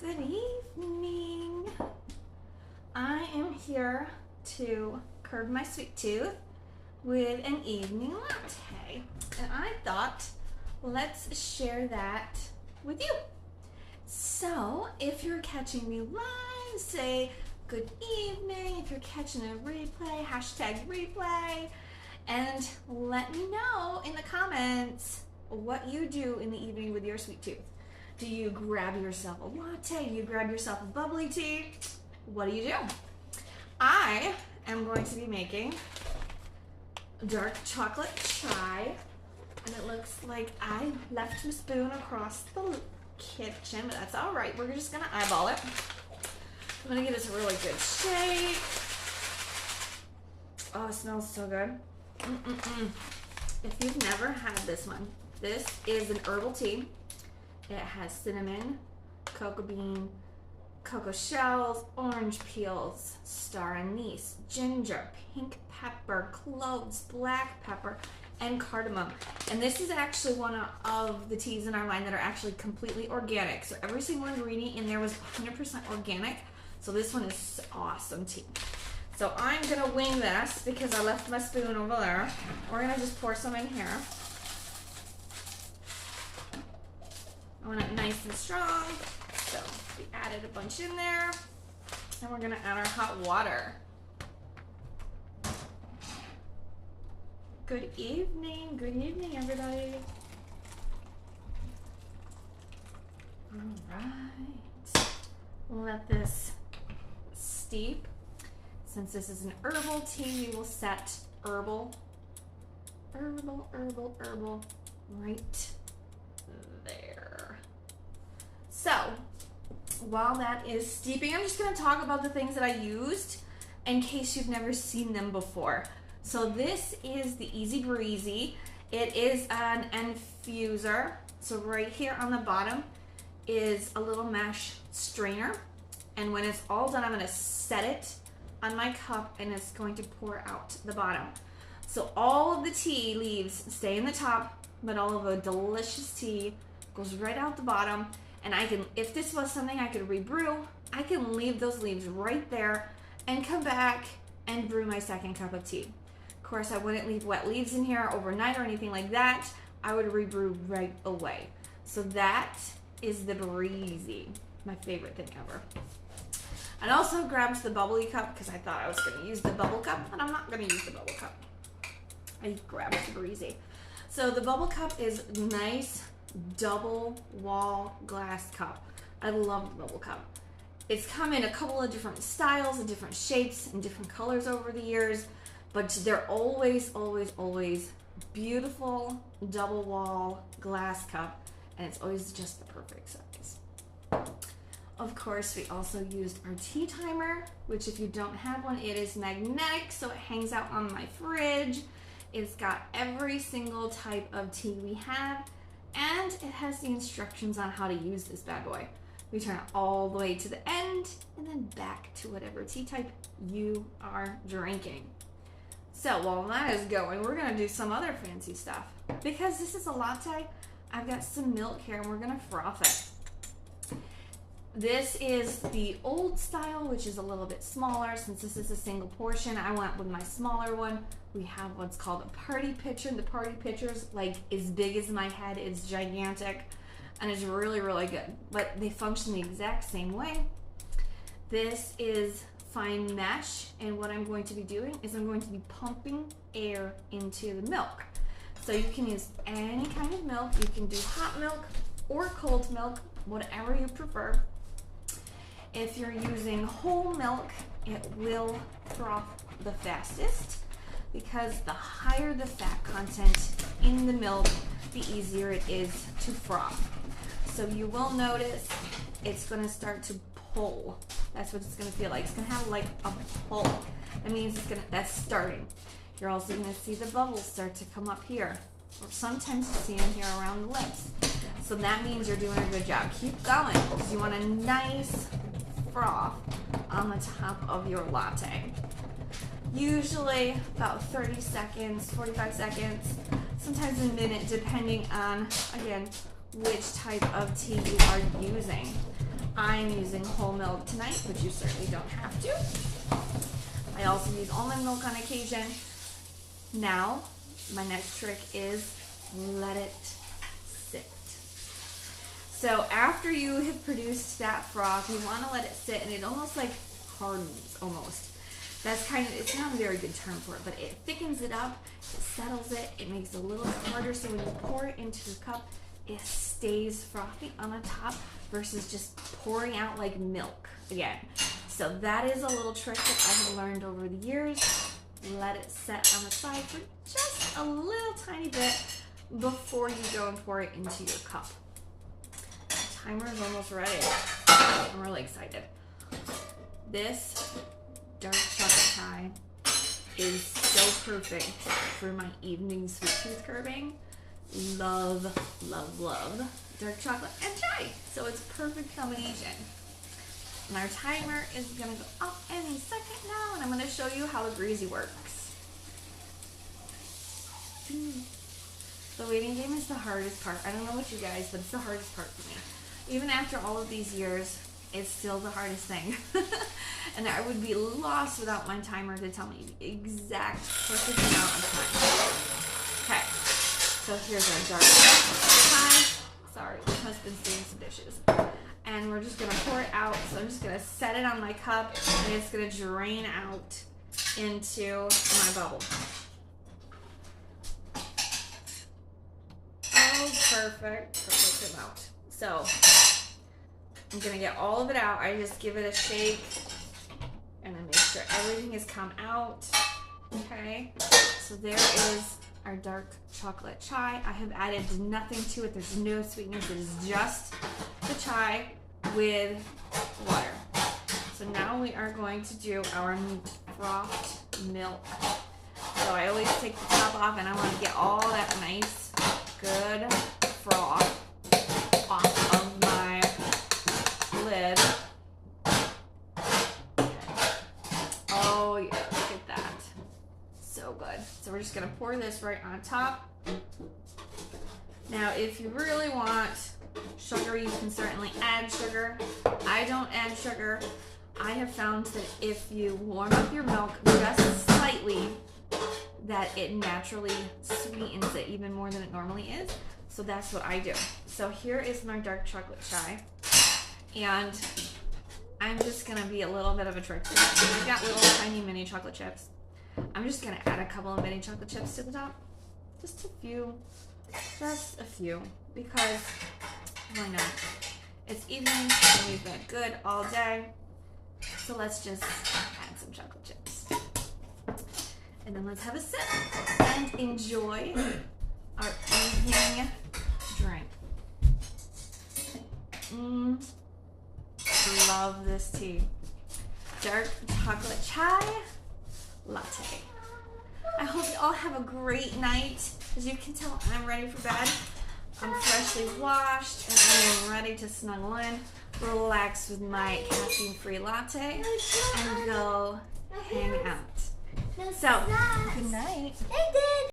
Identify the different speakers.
Speaker 1: Good evening. I am here to curb my sweet tooth with an evening latte. And I thought, let's share that with you. So if you're catching me live, say good evening. If you're catching a replay, hashtag replay. And let me know in the comments what you do in the evening with your sweet tooth. Do you grab yourself a latte? Do you grab yourself a bubbly tea? What do you do? I am going to be making dark chocolate chai, and it looks like I left my spoon across the kitchen, but that's all right. We're just gonna eyeball it. I'm gonna give this a really good shake. Oh, it smells so good. If you've never had this one, this is an herbal tea. It has cinnamon, cocoa bean, cocoa shells, orange peels, star anise, ginger, pink pepper, cloves, black pepper, and cardamom. And this is actually one of the teas in our line that are actually completely organic. So every single ingredient in there was 100% organic. So this one is awesome tea. So I'm gonna wing this because I left my spoon over there. We're gonna just pour some in here. I want it nice and strong. So we added a bunch in there. And we're gonna add our hot water. Good evening everybody. All right. Let this steep. Since this is an herbal tea, we will set herbal right there. So while that is steeping, I'm just going to talk about the things that I used in case you've never seen them before. So this is the Easy Breezy. It is an infuser. So right here on the bottom is a little mesh strainer. And when it's all done, I'm going to set it on my cup and it's going to pour out the bottom. So all of the tea leaves stay in the top, but all of the delicious tea goes right out the bottom. And I can, if this was something I could rebrew, I can leave those leaves right there and come back and brew my second cup of tea. Of course, I wouldn't leave wet leaves in here overnight or anything like that. I would rebrew right away. So that is the Breezy, my favorite thing ever. I also grabbed the bubbly cup because I thought I was going to use the bubble cup, but I'm not going to use the bubble cup. I grabbed the Breezy. So the bubble cup is nice double wall glass cup. I love the bubble cup. It's come in a couple of different styles and different shapes and different colors over the years, but they're always beautiful double wall glass cup, and it's always just the perfect size. Of course, we also used our tea timer, which if you don't have one, it is magnetic, so it hangs out on my fridge. It's got every single type of tea we have, and it has the instructions on how to use this bad boy. We turn it all the way to the end and then back to whatever tea type you are drinking. So while that is going, we're gonna do some other fancy stuff. Because this is a latte, I've got some milk here and we're gonna froth it. This is the old style, which is a little bit smaller. Since this is a single portion, I went with my smaller one. We have what's called a party pitcher. The party pitcher's like as big as my head. It's gigantic and it's really good, but they function the exact same way. This is fine mesh, and what I'm going to be doing is I'm going to be pumping air into the milk. So you can use any kind of milk. You can do hot milk or cold milk, whatever you prefer. If you're using whole milk, it will froth the fastest because the higher the fat content in the milk, the easier it is to froth. So you will notice it's going to start to pull. That's what it's going to feel like. It's going to have like a pull. That means that's starting. You're also going to see the bubbles start to come up here. Or sometimes you see them here around the lips. So that means you're doing a good job. Keep going because you want a nice froth on the top of your latte. Usually about 30 seconds, 45 seconds, sometimes a minute, depending on, again, which type of tea you are using. I'm using whole milk tonight, but you certainly don't have to. I also use almond milk on occasion. Now, my next trick is let it sit. So after you have produced that froth, you want to let it sit, and it almost like hardens almost. That's kind of, it's not a very good term for it, but it thickens it up, it settles it, it makes it a little bit harder, so when you pour it into your cup, it stays frothy on the top versus just pouring out like milk again. So that is a little trick that I have learned over the years. Let it set on the side for just a little tiny bit before you go and pour it into your cup. The timer is almost ready. I'm really excited. This dark chocolate chai is so perfect for my evening sweet tooth curbing. Love, love, love dark chocolate and chai. So it's a perfect combination. And our timer is gonna go up any second now, and I'm gonna show you how the greasy works. The waiting game is the hardest part. I don't know what you guys, but it's the hardest part for me. Even after all of these years, it's still the hardest thing. And I would be lost without my timer to tell me the exact perfect amount of time. Okay, so here's our dark chocolate. Sorry, my husband's doing some dishes. And we're just gonna pour it out. So I'm just gonna set it on my cup, and it's gonna drain out into my bubble. Oh, perfect amount. So I'm gonna get all of it out. I just give it a shake and then make sure everything has come out. Okay, so there is our dark chocolate chai. I have added nothing to it. There's no sweetness. It is just the chai with water. So now we are going to do our frothed milk. So I always take the top off, and I want to get all that nice, good froth off of my lid. Oh yeah, look at that. So good. So we're just gonna pour this right on top. Now, if you really want sugar, you can certainly add sugar. I don't add sugar. I have found that if you warm up your milk just slightly, that it naturally sweetens it even more than it normally is. So that's what I do. So here is my dark chocolate chai. And I'm just gonna be a little bit of a trickster. We've got little tiny mini chocolate chips. I'm just gonna add a couple of mini chocolate chips to the top. Just a few, because why not? It's evening, and we've been good all day. So let's just add some chocolate chips. And then let's have a sip and enjoy our evening drink. Love this tea. Dark chocolate chai latte. I hope you all have a great night. As you can tell, I'm ready for bed. I'm freshly washed and I am ready to snuggle in, relax with my caffeine-free latte, and go hang out. So, good night.